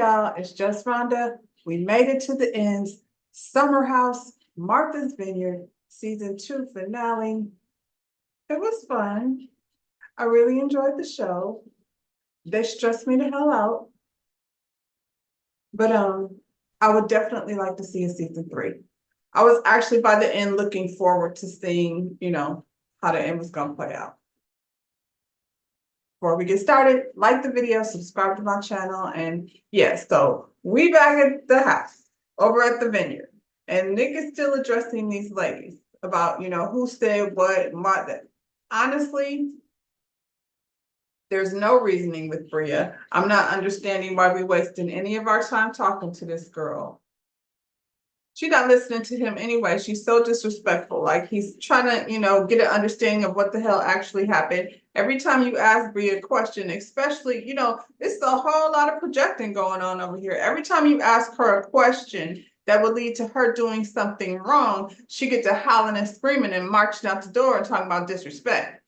y'all, it's just Rhonda. We made it to the end. Summer House, Martha's Vineyard, season 2 finale. It was fun. I really enjoyed the show. They stressed me the hell out. But I would definitely like to see a season 3. I was actually by the end looking forward to seeing, how the end was gonna play out. Before we get started, like the video, subscribe to my channel, and yes, so we back at the house over at the Vineyard, and Nick is still addressing these ladies about who said what and what. That honestly, there's no reasoning with Bria. I'm not understanding why we wasting any of our time talking to this girl. She's not listening to him anyway. She's so disrespectful. Like he's trying to, get an understanding of what the hell actually happened. Every time you ask Bria a question, especially, it's a whole lot of projecting going on over here. Every time you ask her a question that would lead to her doing something wrong, she gets to howling and screaming and marching out the door and talking about disrespect.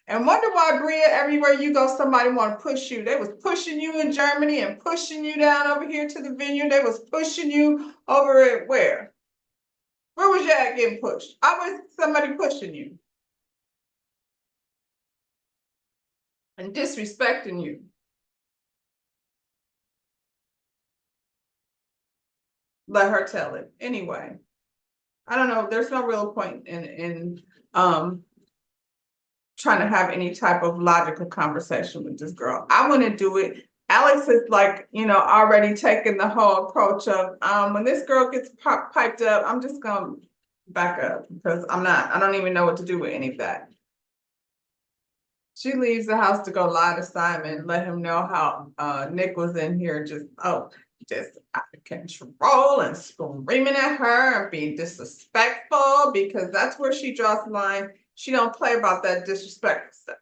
And wonder why, Bria, everywhere you go, somebody want to push you. They was pushing you in Germany and pushing you down over here to the Vineyard. They was pushing you over at where? Where was you at getting pushed? I was somebody pushing you and disrespecting you. Let her tell it. Anyway, I don't know. There's no real point in trying to have any type of logical conversation with this girl. I want to do it. Alex is already taken the whole approach of when this girl gets piped up, I'm just gonna back up because I don't even know what to do with any of that. She leaves the house to go lie to Simon, let him know how Nick was in here just out of control and screaming at her and being disrespectful, because that's where she draws the line. She don't play about that disrespectful stuff.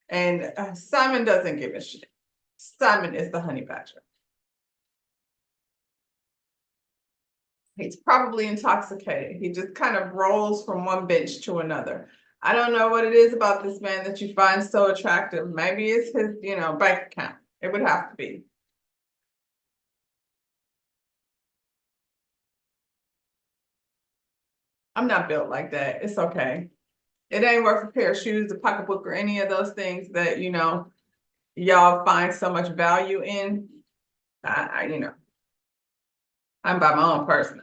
And Simon doesn't give a shit. Simon is the honey badger. He's probably intoxicated. He just kind of rolls from one bench to another. I don't know what it is about this man that you find so attractive. Maybe it's his, bank account. It would have to be. I'm not built like that. It's okay. It ain't worth a pair of shoes, a pocketbook, or any of those things that, y'all find so much value in. I'm by my own person.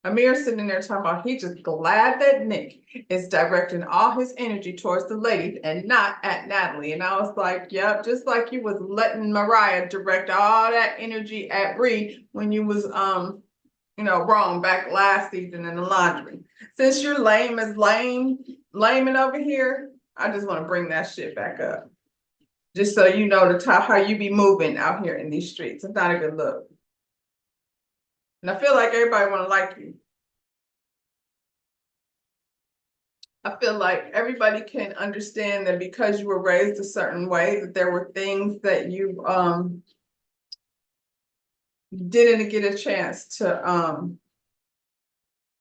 Amir's sitting there talking about he just glad that Nick is directing all his energy towards the ladies and not at Natalie. And I was like, yep, just like you was letting Mariah direct all that energy at Bree when you was wrong back last season in the laundry. Since you're lame laming over here, I just want to bring that shit back up. Just so you know how you be moving out here in these streets. It's not a good look. And I feel like everybody want to like you. I feel like everybody can understand that because you were raised a certain way, that there were things that you didn't get a chance to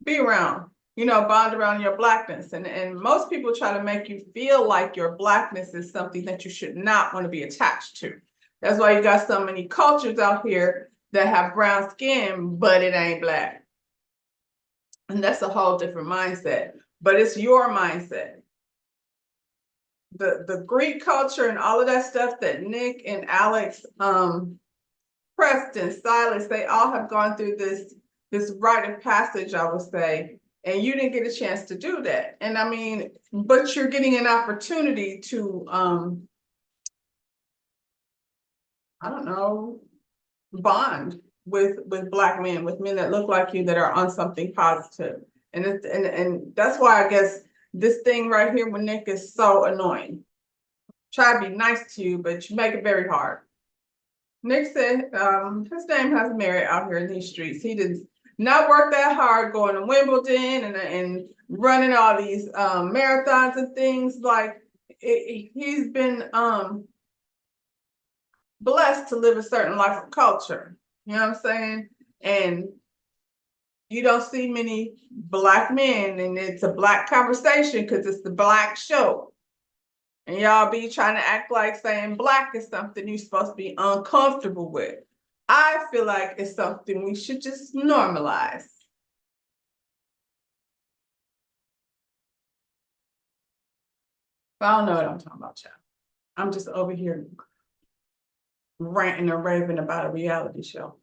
be around, bond around your blackness. And most people try to make you feel like your blackness is something that you should not want to be attached to. That's why you got so many cultures out here that have brown skin, but it ain't black. And that's a whole different mindset, but it's your mindset. The Greek culture and all of that stuff that Nick and Alex, Preston, Silas, they all have gone through this rite of passage, I would say, and you didn't get a chance to do that. And I mean, but you're getting an opportunity to, I don't know, bond with Black men, with men that look like you, that are on something positive. And that's why I guess this thing right here with Nick is so annoying. Try to be nice to you, but you make it very hard. Nick said his name has merit out here in these streets. He did not work that hard going to Wimbledon and running all these marathons and things. Like he's been blessed to live a certain life of culture. You know what I'm saying? And you don't see many Black men, and it's a Black conversation because it's the Black show. And y'all be trying to act like saying black is something you're supposed to be uncomfortable with. I feel like it's something we should just normalize. But I don't know what I'm talking about, child. I'm just over here ranting and raving about a reality show.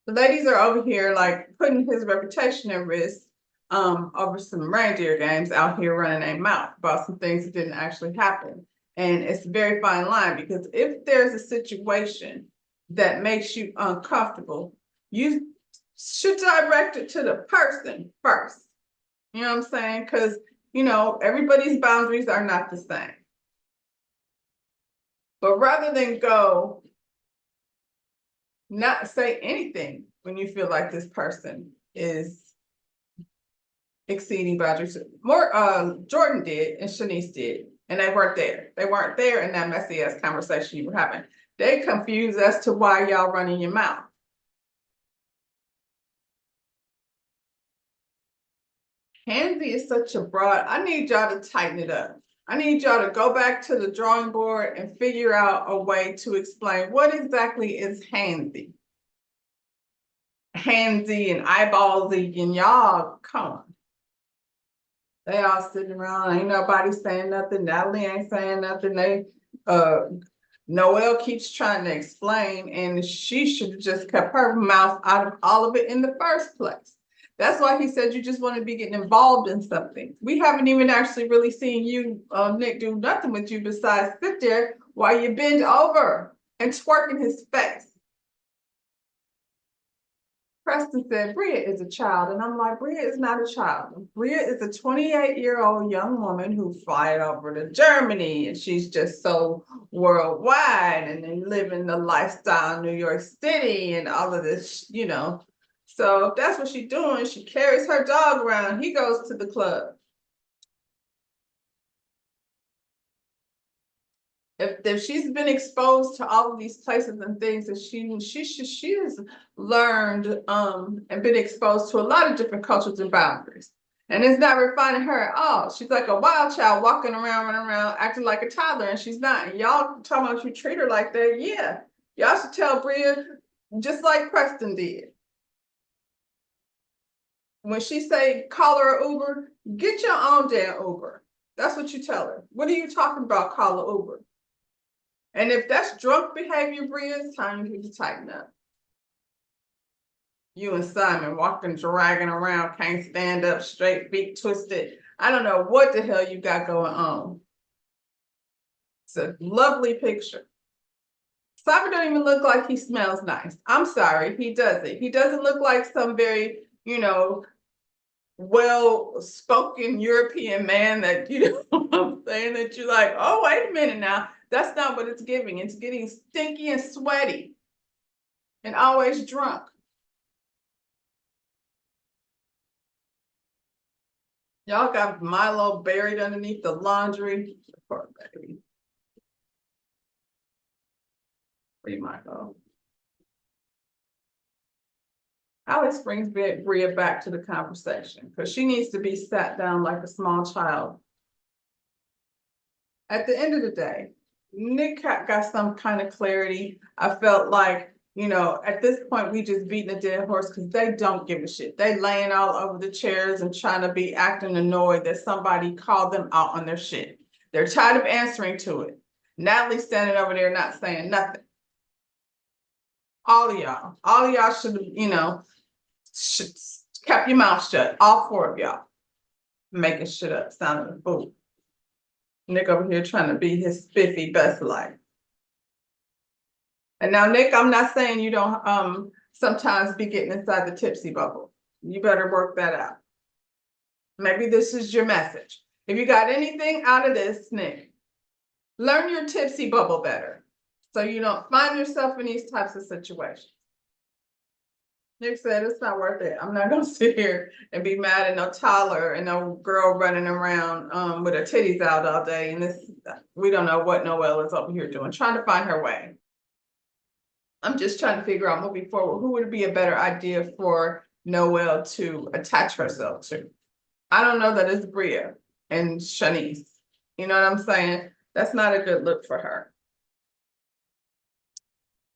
The ladies are over here like putting his reputation at risk over some reindeer games out here running their mouth about some things that didn't actually happen. And it's a very fine line, because if there's a situation that makes you uncomfortable, you should direct it to the person first. You know what I'm saying? Because, everybody's boundaries are not the same. But rather than go not say anything when you feel like this person is exceeding boundaries. More Jordan did and Shanice did, and they weren't there. They weren't there in that messy ass conversation you were having. They confused as to why y'all running your mouth. Handsy is such a broad. I need y'all to tighten it up. I need y'all to go back to the drawing board and figure out a way to explain what exactly is handsy. Handsy and eyeballsy, and y'all, come on. They all sitting around, ain't nobody saying nothing. Natalie ain't saying nothing. Noelle keeps trying to explain, and she should have just kept her mouth out of all of it in the first place. That's why he said you just want to be getting involved in something. We haven't even actually really seen you, Nick, do nothing with you besides sit there while you bend over and twerk in his face. Preston said, Bria is a child. And I'm like, Bria is not a child. Bria is a 28-year-old young woman who flies over to Germany, and she's just so worldwide and then living the lifestyle in New York City and all of this, So if that's what she's doing, she carries her dog around. He goes to the club. If she's been exposed to all of these places and things, that she has learned and been exposed to a lot of different cultures and boundaries, and it's not refining her at all. She's like a wild child walking around, running around, acting like a toddler, and she's not. And y'all talking about you treat her like that? Yeah, y'all should tell Bria just like Preston did. When she say call her an Uber, get your own damn Uber. That's what you tell her. What are you talking about? Call an Uber. And if that's drunk behavior, Bria, it's time for you to tighten up. You and Simon walking, dragging around, can't stand up straight, feet twisted. I don't know what the hell you got going on. It's a lovely picture. Simon don't even look like he smells nice. I'm sorry, he doesn't. He doesn't look like some very, well-spoken European man that, I'm saying, that you're like, oh, wait a minute now. That's not what it's giving. It's getting stinky and sweaty and always drunk. Y'all got Milo buried underneath the laundry. Poor baby. Free Milo. Alex brings Bria back to the conversation because she needs to be sat down like a small child. At the end of the day, Nick got some kind of clarity. I felt like, at this point, we just beating a dead horse because they don't give a shit. They laying all over the chairs and trying to be acting annoyed that somebody called them out on their shit. They're tired of answering to it. Natalie's standing over there not saying nothing. All of y'all should have, kept your mouth shut. All four of y'all making shit up, sounding a fool. Nick over here trying to be his spiffy best life. And now, Nick, I'm not saying you don't sometimes be getting inside the tipsy bubble. You better work that out. Maybe this is your message. If you got anything out of this, Nick, learn your tipsy bubble better so you don't find yourself in these types of situations. Nick said it's not worth it. I'm not gonna sit here and be mad at no toddler and no girl running around with her titties out all day. And we don't know what Noelle is over here doing, trying to find her way. I'm just trying to figure out moving forward, who would be a better idea for Noelle to attach herself to? I don't know that it's Bria and Shanice. You know what I'm saying? That's not a good look for her.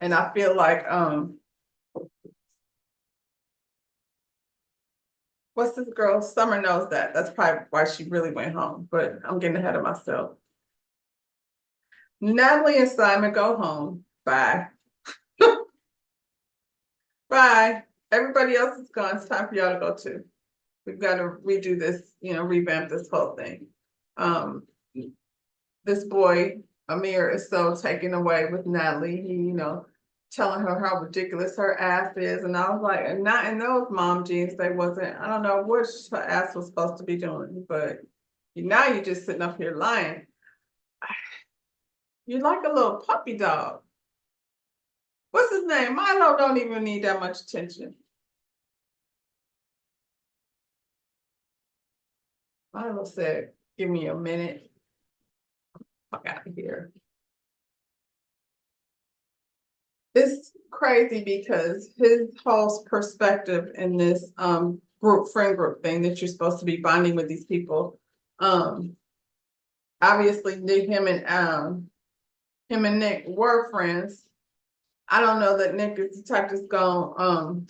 And I feel like, what's this girl? Summer knows that. That's probably why she really went home, but I'm getting ahead of myself. Natalie and Simon go home. Bye. Bye. Everybody else is gone. It's time for y'all to go too. We've got to redo this, revamp this whole thing. This boy, Amir, is so taken away with Natalie. He, telling her how ridiculous her ass is. And I was like, and not in those mom jeans, they wasn't, I don't know what her ass was supposed to be doing, but now you're just sitting up here lying. You're like a little puppy dog. What's his name? Milo don't even need that much attention. Milo said, give me a minute. Fuck out of here. It's crazy because his whole perspective in this friend group thing that you're supposed to be bonding with these people, obviously him and Nick were friends. I don't know that Nick is the type that's gonna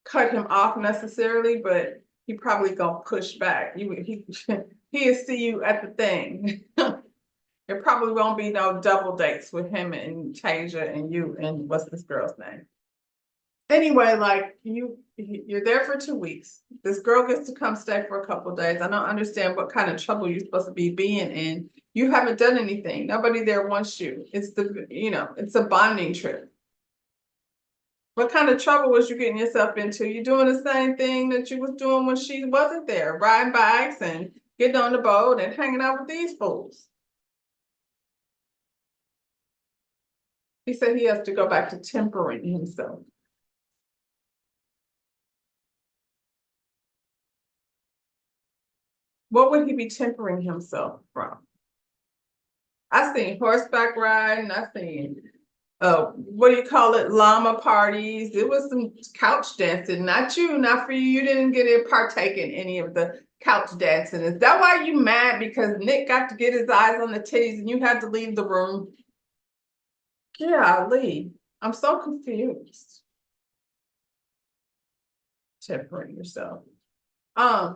cut him off necessarily, but he probably gonna push back. He'll see you at the thing. There probably won't be no double dates with him and Tasia and you and what's this girl's name? Anyway, like you're there for 2 weeks. This girl gets to come stay for a couple of days. I don't understand what kind of trouble you're supposed to be being in. You haven't done anything. Nobody there wants you. It's it's a bonding trip. What kind of trouble was you getting yourself into? You're doing the same thing that you was doing when she wasn't there, riding bikes and getting on the boat and hanging out with these fools. He said he has to go back to tempering himself. What would he be tempering himself from? I seen horseback riding. I seen what do you call it? Llama parties. It was some couch dancing. Not you, not for you. You didn't get to partake in any of the couch dancing. Is that why you mad? Because Nick got to get his eyes on the titties and you had to leave the room? Golly, I'm so confused. Tempering yourself.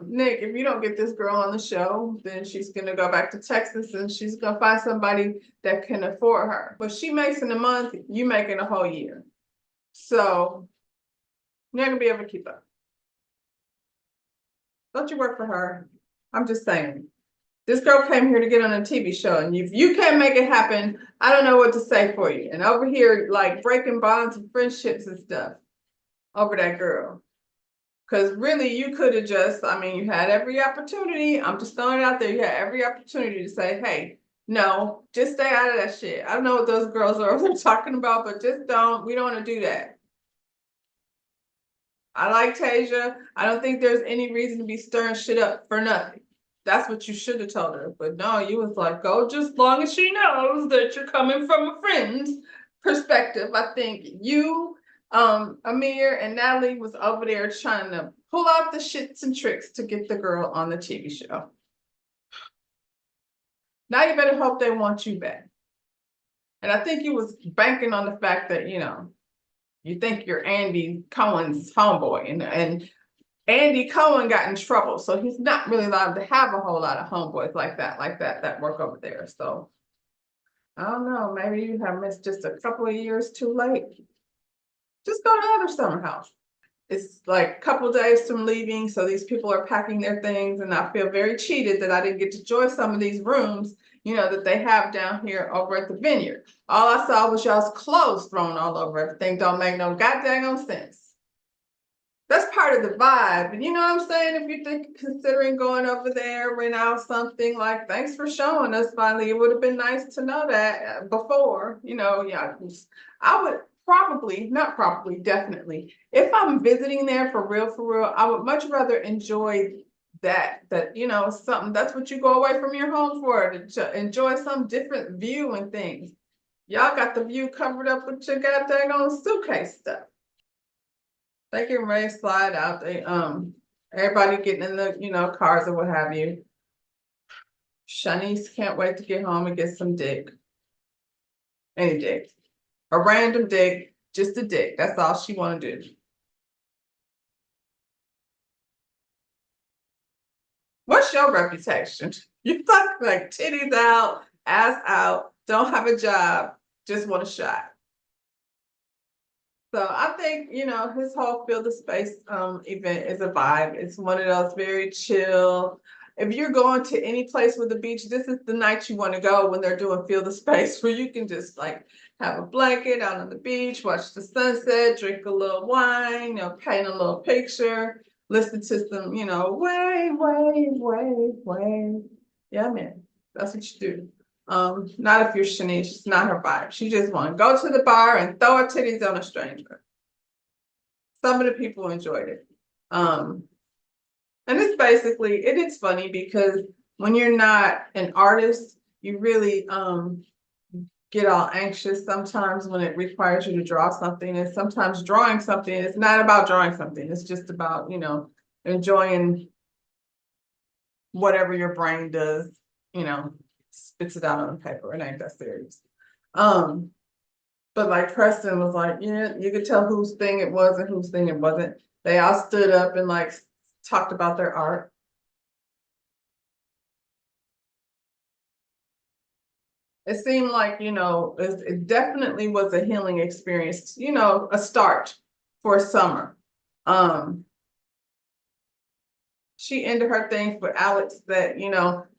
Nick, if you don't get this girl on the show, then she's gonna go back to Texas and she's gonna find somebody that can afford her. What she makes in a month, you make in a whole year. So you're not gonna be able to keep up. Don't you work for her? I'm just saying. This girl came here to get on a TV show, and if you can't make it happen, I don't know what to say for you. And over here, like breaking bonds and friendships and stuff over that girl. Because really, you could have you had every opportunity. I'm just throwing it out there. You had every opportunity to say, hey, no, just stay out of that shit. I don't know what those girls are talking about, but we don't want to do that. I like Tasia. I don't think there's any reason to be stirring shit up for nothing. That's what you should have told her. But no, you was like, go just long as she knows that you're coming from a friend's perspective. I think you, Amir and Natalie was over there trying to pull out the shits and tricks to get the girl on the TV show. Now you better hope they want you back. And I think you was banking on the fact that, you think you're Andy Cohen's homeboy. And Andy Cohen got in trouble. So he's not really allowed to have a whole lot of homeboys like that work over there. So I don't know, maybe you have missed just a couple of years too late. Just go to other summer house. It's like a couple of days from leaving. So these people are packing their things and I feel very cheated that I didn't get to join some of these rooms, that they have down here over at the Vineyard. All I saw was y'all's clothes thrown all over everything. Don't make no goddamn sense. That's part of the vibe. And you know what I'm saying? If you're considering going over there, rent out something, like, thanks for showing us finally. It would have been nice to know that before, yeah. I would definitely. If I'm visiting there for real, I would much rather enjoy that, something, that's what you go away from your home for, to enjoy some different view and things. Y'all got the view covered up with your goddamn suitcase stuff. They getting ready to slide out. Everybody getting in the, cars or what have you. Shanice can't wait to get home and get some dick. Any dick. A random dick, just a dick. That's all she want to do. What's your reputation? You talk like titties out, ass out, don't have a job, just want a shot. So I think, his whole Field of Space event is a vibe. It's one of those very chill. If you're going to any place with a beach, this is the night you want to go when they're doing Field of Space, where you can just like have a blanket out on the beach, watch the sunset, drink a little wine, paint a little picture, listen to some, wave, wave, wave, wave. Yeah, man, that's what you do. Not if you're Shanice, it's not her vibe. She just want to go to the bar and throw her titties on a stranger. Some of the people enjoyed it. And it is funny because when you're not an artist, you really get all anxious sometimes when it requires you to draw something. And sometimes drawing something is not about drawing something. It's just about, enjoying whatever your brain does, spits it out on paper. It ain't that serious. But like Preston was like, yeah, you could tell whose thing it was and whose thing it wasn't. They all stood up and like talked about their art. It seemed like, it definitely was a healing experience, a start for summer. She ended her things with Alex that,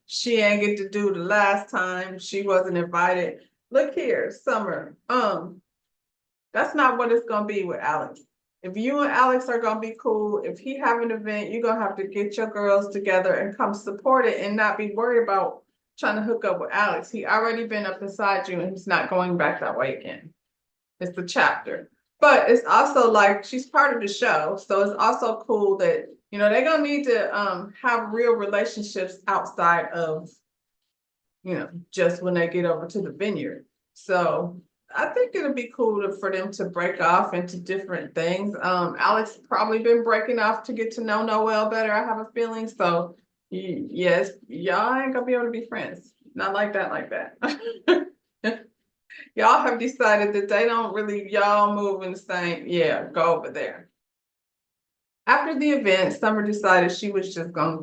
she ain't get to do the last time. She wasn't invited. Look here, Summer. That's not what it's gonna be with Alex. If you and Alex are gonna be cool, if he have an event, you're gonna have to get your girls together and come support it and not be worried about trying to hook up with Alex. He already been up inside you and he's not going back that way again. It's the chapter. But it's also like she's part of the show. So it's also cool that, they're gonna need to have real relationships outside of, just when they get over to the Vineyard. So I think it'll be cool for them to break off into different things. Alex probably been breaking off to get to know Noel better, I have a feeling. So yes, y'all ain't gonna be able to be friends. Not like that. Y'all have decided that they don't really, y'all move in the same, yeah, go over there. After the event, Summer decided she was just gonna,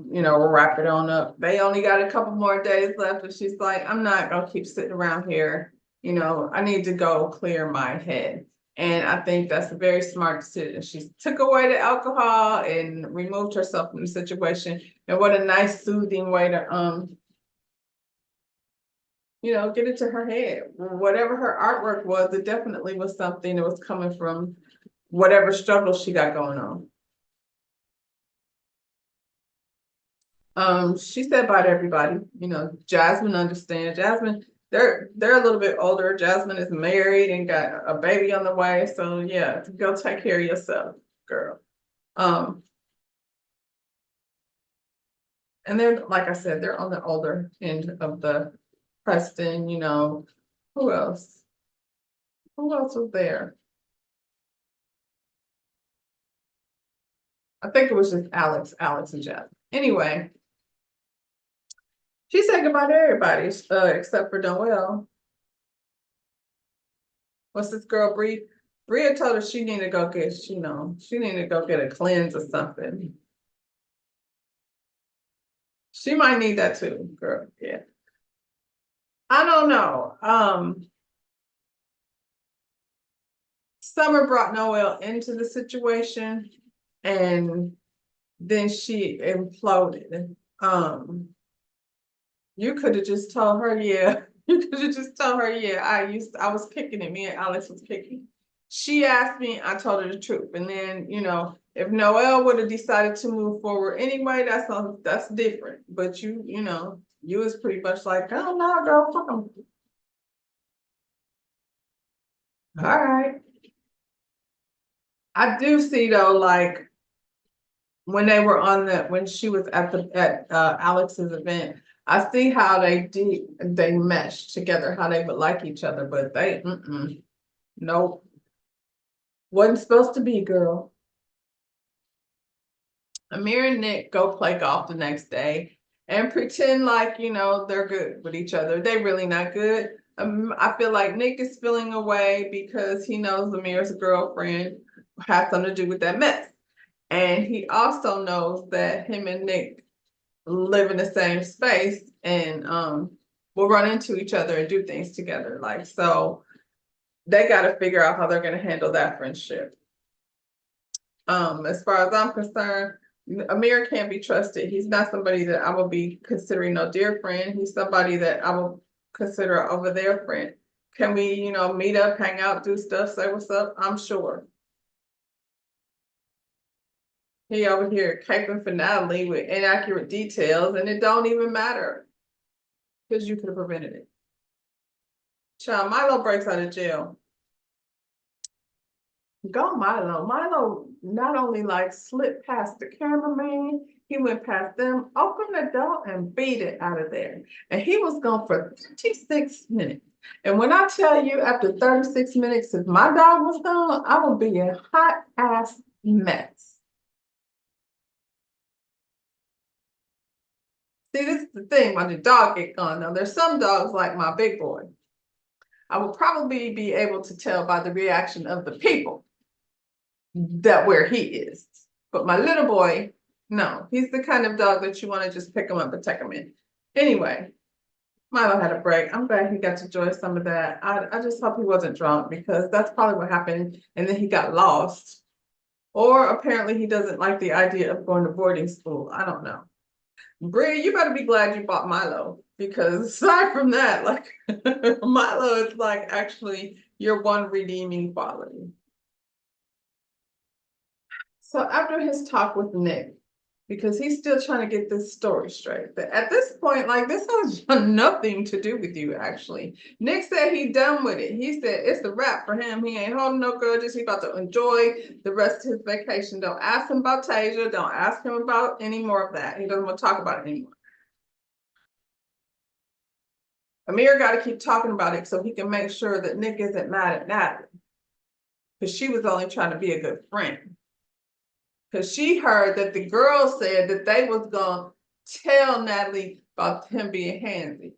wrap it on up. They only got a couple more days left, and she's like, I'm not gonna keep sitting around here. I need to go clear my head. And I think that's a very smart decision. She took away the alcohol and removed herself from the situation. And what a nice, soothing way to get into her head. Whatever her artwork was, it definitely was something that was coming from whatever struggle she got going on. She said bye to everybody. Jasmine understands. Jasmine, they're a little bit older. Jasmine is married and got a baby on the way. So yeah, go take care of yourself, girl. And then, like I said, they're on the older end of the Preston, who else? Who else was there? I think it was just Alex and Jasmine. Anyway, she said goodbye to everybody, except for Noel. What's this girl, Bree? Bria told her she needed to go get, she needed to go get a cleanse or something. She might need that too, girl. Yeah. I don't know. Summer brought Noel into the situation and then she imploded. You could have just told her, yeah. You could have just told her, yeah, I was kicking it. Me and Alex was kicking. She asked me, I told her the truth. And then, if Noel would have decided to move forward anyway, that's different. But you was pretty much like, oh no, girl, fuck 'em. All right. I do see though, like when they were when she was at Alex's event, I see how they meshed together, how they would like each other, but they, nope. Wasn't supposed to be, girl. Amir and Nick go play golf the next day. and pretend like, they're good with each other. They really not good. I feel like Nick is feeling away because he knows Amir's girlfriend has something to do with that mess. And he also knows that him and Nick live in the same space and will run into each other and do things together. Like, so they got to figure out how they're going to handle that friendship. As far as I'm concerned, Amir can't be trusted. He's not somebody that I will be considering no dear friend. He's somebody that I will consider over their friend. Can we, meet up, hang out, do stuff, say what's up? I'm sure. He over here caping for Natalie with inaccurate details, and it don't even matter because you could have prevented it. Child, Milo breaks out of jail. Go Milo. Milo not only like slipped past the cameraman, he went past them, opened the door, and beat it out of there. And he was gone for 36 minutes. And when I tell you after 36 minutes, if my dog was gone, I would be a hot ass mess. See, this is the thing when the dog get gone. Now, there's some dogs like my big boy. I will probably be able to tell by the reaction of the people that where he is. But my little boy, no, he's the kind of dog that you want to just pick him up and take him in. Anyway, Milo had a break. I'm glad he got to enjoy some of that. I just hope he wasn't drunk because that's probably what happened. And then he got lost. Or apparently he doesn't like the idea of going to boarding school. I don't know. Bria, you better be glad you bought Milo because aside from that, like Milo is like actually your one redeeming quality. So after his talk with Nick, because he's still trying to get this story straight, but at this point, like this has nothing to do with you actually. Nick said he done with it. He said it's a wrap for him. He ain't holding no grudges. He about to enjoy the rest of his vacation. Don't ask him about Tasia. Don't ask him about any more of that. He doesn't want to talk about it anymore. Amir got to keep talking about it so he can make sure that Nick isn't mad at Natalie. Because she was only trying to be a good friend. Because she heard that the girl said that they was going to tell Natalie about him being handsy.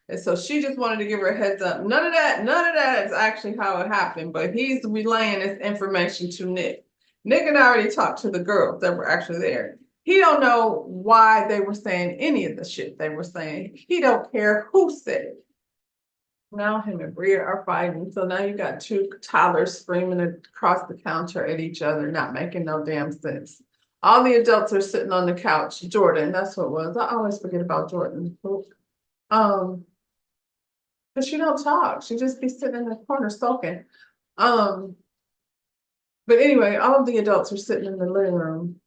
And so she just wanted to give her a heads up. None of that is actually how it happened. But he's relaying this information to Nick. Nick had already talked to the girls that were actually there. He don't know why they were saying any of the shit they were saying. He don't care who said it. Now him and Bria are fighting. So now you got two toddlers screaming across the counter at each other, not making no damn sense. All the adults are sitting on the couch. Jordan, that's what it was. I always forget about Jordan. But she don't talk. She just be sitting in the corner sulking. But anyway, all of the adults are sitting in the living room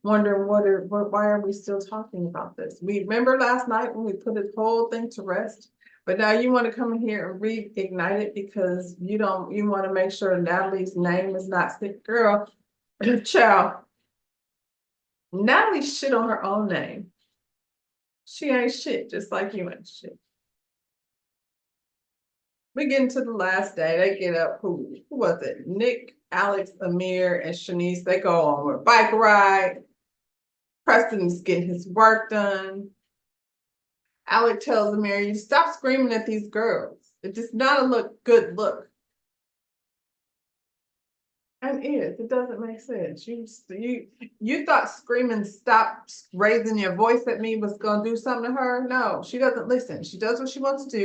wondering why are we still talking about this? We remember last night when we put this whole thing to rest. But now you want to come in here and reignite it because you want to make sure Natalie's name is not sick. Girl, child, Natalie shit on her own name. She ain't shit, just like you ain't shit. We get into the last day. They get up. Who was it? Nick, Alex, Amir, and Shanice. They go on a bike ride. Preston's getting his work done. Alec tells Amir, you stop screaming at these girls. It does not good look. And it doesn't make sense. You thought screaming, stop raising your voice at me was gonna do something to her? No, she doesn't listen. She does what she wants to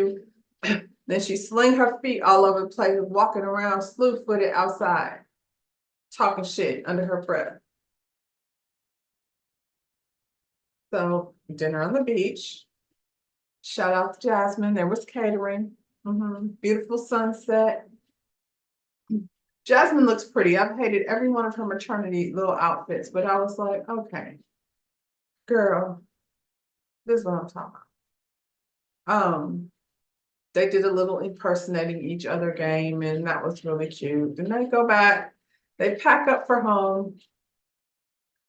do. Then she sling her feet all over the place, walking around slew-footed outside, talking shit under her breath. So dinner on the beach. Shout out to Jasmine. There was catering. Beautiful sunset. Jasmine looks pretty. I've hated every one of her maternity little outfits, but I was like, okay, girl, this is what I'm talking about. They did a little impersonating each other game, and that was really cute. Then they go back, they pack up for home,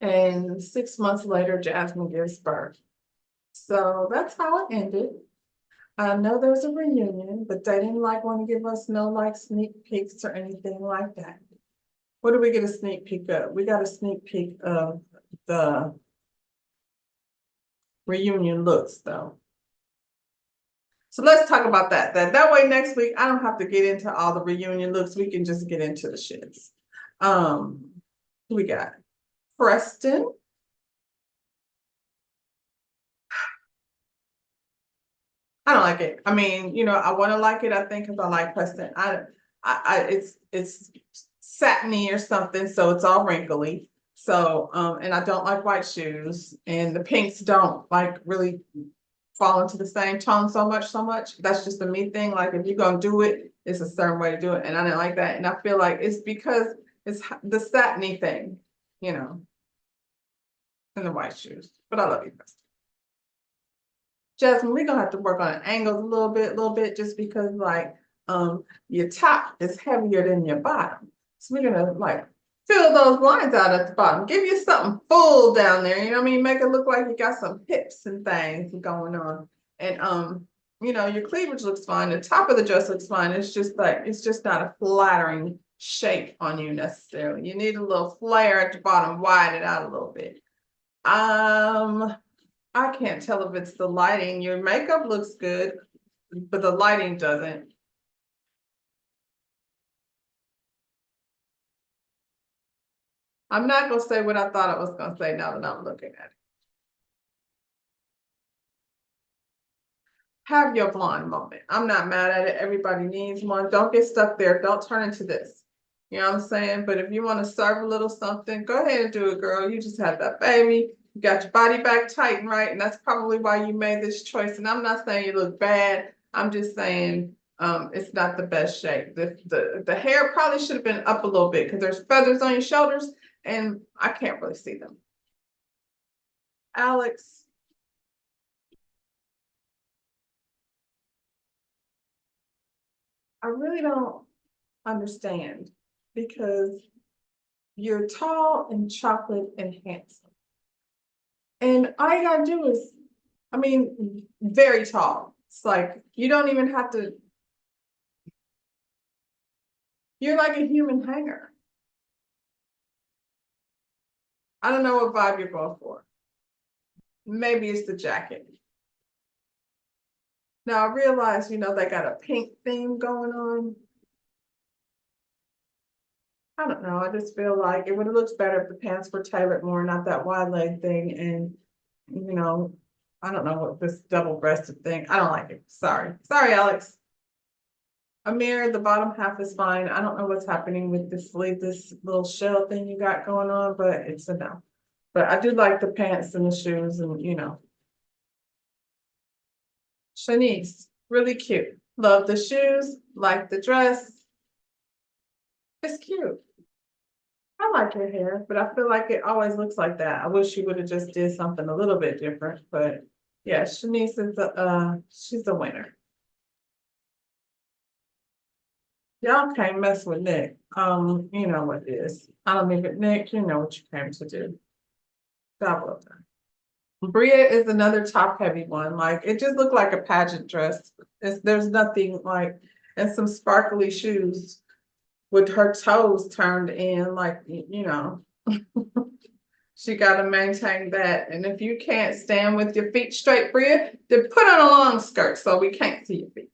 and 6 months later, Jasmine gives birth. So that's how it ended. I know there's a reunion, but they didn't want to give us no sneak peeks or anything like that. What do we get a sneak peek of? We got a sneak peek of the reunion looks though. So let's talk about that. That way next week I don't have to get into all the reunion looks. We can just get into the shits. Who we got? Preston. I don't like it. I mean, I want to like it. I think because I like Preston. It's satiny or something, so it's all wrinkly. So, and I don't like white shoes, and the pinks don't like really fall into the same tone so much. That's just a me thing. Like if you're gonna do it, it's a certain way to do it, and I didn't like that. And I feel like it's because it's the satiny thing, you know, and the white shoes. But I love you, Preston. Jasmine, we're gonna have to work on angles a little bit, just because like your top is heavier than your bottom. So we're gonna like fill those lines out at the bottom. Give you something full down there, you know what I mean? Make it look like you got some hips and things going on. And your cleavage looks fine. The top of the dress looks fine. It's just not a flattering shape on you necessarily. You need a little flare at the bottom, widen it out a little bit. I can't tell if it's the lighting. Your makeup looks good, but the lighting doesn't. I'm not gonna say what I thought I was gonna say now that I'm looking at it. Have your blonde moment. I'm not mad at it. Everybody needs one. Don't get stuck there. Don't turn into this. You know what I'm saying? But if you want to serve a little something, go ahead and do it, girl. You just had that baby. You got your body back tight and right, and that's probably why you made this choice. And I'm not saying you look bad. I'm just saying it's not the best shape. The hair probably should have been up a little bit because there's feathers on your shoulders, and I can't really see them. Alex, I really don't understand because you're tall and chocolate and handsome. And all you gotta do is, I mean, very tall. It's like you don't even have to, you're like a human hanger. I don't know what vibe you're going for. Maybe it's the jacket. Now I realize, they got a pink theme going on. I don't know. I just feel like it would have looked better if the pants were tailored more, not that wide leg thing. And, I don't know what this double breasted thing. I don't like it. Sorry. Sorry, Alex. Amir, the bottom half is fine. I don't know what's happening with this sleeve, this little shell thing you got going on, but it's a no. But I do like the pants and the shoes and, Shanice, really cute. Love the shoes, like the dress. It's cute. I like her hair, but I feel like it always looks like that. I wish she would have just did something a little bit different, but yeah, Shanice is she's a winner. Y'all can't mess with Nick. You know what it is. I don't even, Nick, you know what you came to do. Job well done. Bria is another top heavy one. Like it just looked like a pageant dress. There's nothing like, and some sparkly shoes with her toes turned in, like, she got to maintain that. And if you can't stand with your feet straight, Bria, then put on a long skirt so we can't see your feet.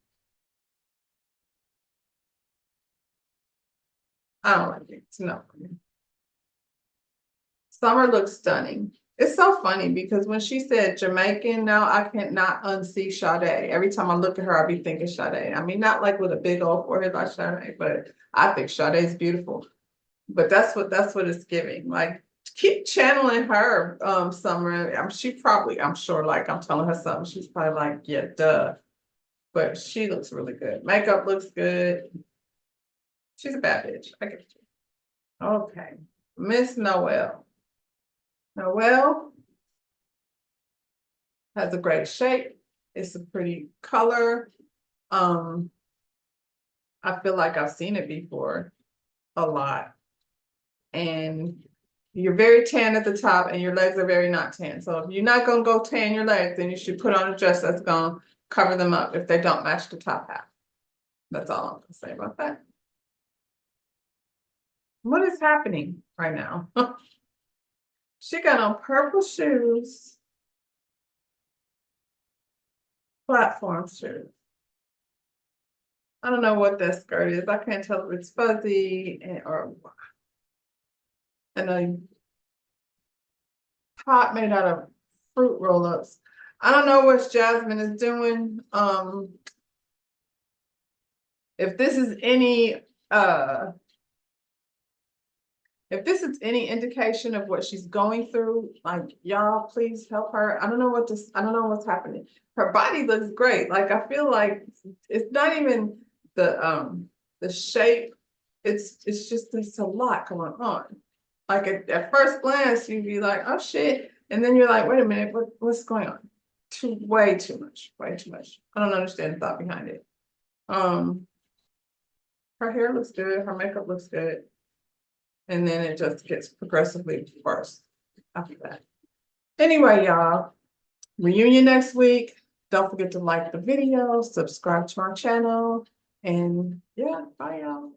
I don't like it. It's no. Summer looks stunning. It's so funny because when she said Jamaican, now I cannot unsee Sade. Every time I look at her, I be thinking Sade. I mean, not like with a big old forehead like Sade, but I think Sade's beautiful. But that's what it's giving. Like keep channeling her, Summer. I'm sure, like I'm telling her something. She's probably like, yeah, duh. But she looks really good. Makeup looks good. She's a bad bitch. I get you. Okay. Miss Noel. Noel has a great shape. It's a pretty color. I feel like I've seen it before a lot. And you're very tan at the top and your legs are very not tan. So if you're not gonna go tan your legs, then you should put on a dress that's gonna cover them up if they don't match the top half. That's all I'm gonna say about that. What is happening right now? She got on purple shoes platform shirt. I don't know what that skirt is. I can't tell if it's fuzzy or and a top made out of fruit roll-ups. I don't know what Jasmine is doing. If this is any if this is any indication of what she's going through, like y'all, please help her. I don't know what's happening. Her body looks great. Like I feel like it's not even the shape. It's just there's a lot going on. Like at first glance, you'd be like, oh shit. And then you're like, wait a minute, what's going on? Way too much. I don't understand the thought behind it. Her hair looks good, her makeup looks good. And then it just gets progressively worse after that. Anyway, y'all, reunion next week. Don't forget to like the video, subscribe to our channel, and yeah, bye y'all.